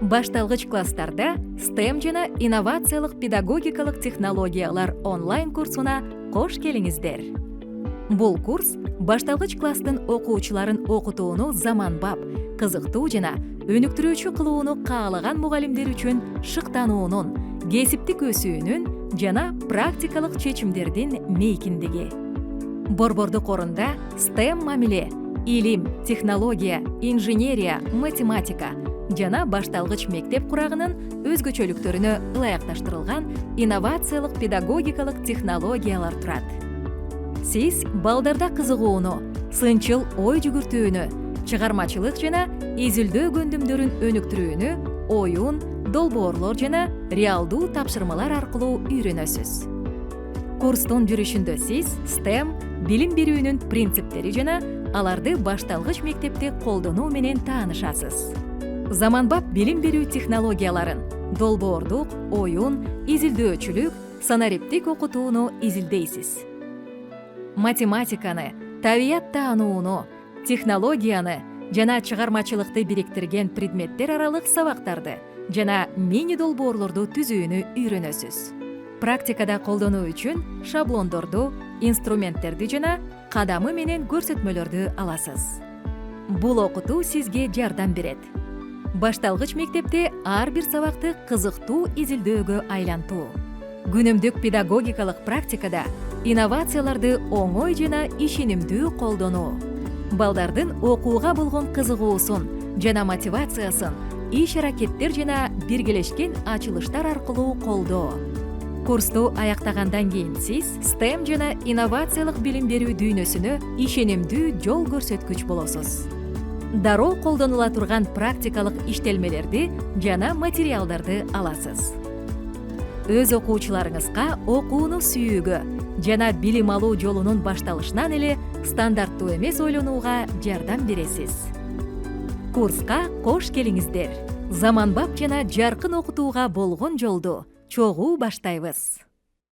Башталгыч класстарда STEM жана инновациялык педагогикалык технологиялар онлайн курсуна кош келиңиздер. Бул курс башталгыч класстын окуучуларын окутууну заманбап, кызыктуу жана өнүктүрүүчү кылууну каалаган мугалимдер үчүн шыктануунун, кесиптик өсүүнүн жана практикалык чечимдердин мейкиндиги. Борбордук орунда STEM мамиле, илим, технология, инженерия, математика жана башталгыч мектеп курагынын өзгөчөлүктөрүнө ылайыкташтырылган инновациялык педагогикалык технологиялар турат. Сиз балдарда кызыгууну, сынчыл ой жүгүртүүнү, чыгармачылык жана изилдөө көндүмдөрүн өнүктүрүүнү оюн, долбоорлор жана реалдуу тапшырмалар аркылуу үйрөнөсүз. Курстун жүрүшүндө сиз STEM билим берүүнүн принциптери жана аларды башталгыч мектепте колдонуу менен таанышасыз. Заманбап билим берүү технологияларын, долбоордук, оюн, изилдөөчүлүк, санариптик окутууну изилдейсиз. Математиканы, табият таанууну, технологияны жана чыгармачылыкты бириктирген предметтер аралык сабактарды жана мини долбоорлорду түзүүнү үйрөнөсүз. Практикада колдонуу үчүн шаблондорду, инструменттерди жана кадамы менен көрсөтмөлөрдү аласыз. Бул окутуу сизге жардам берет. Башталгыч мектепте ар бир сабакты кызыктуу изилдөөгө айлантуу. Күнүмдүк педагогикалык практикада инновацияларды оңой жана ишенимдүү колдонуу. Балдардын окууга болгон кызыгуусун жана мотивациясын иш аракеттер жана биргелешкен ачылыштар аркылуу колдоо. Курсту аяктагандан кийин сиз STEM жана инновациялык билим берүү дүйнөсүнө ишенимдүү жол көрсөткүч болосуз. Дароо колдонула турган практикалык иштелмелерди жана материалдарды аласыз. Өз окуучуларыңызга окууну сүйүүгө жана билим алуу жолунун башталышынан эле стандарттуу эмес ойлонууга жардам бересиз. Курска кош келиңиздер. Заманбап жана жаркын окутууга болгон жолду чогуу баштайбыз.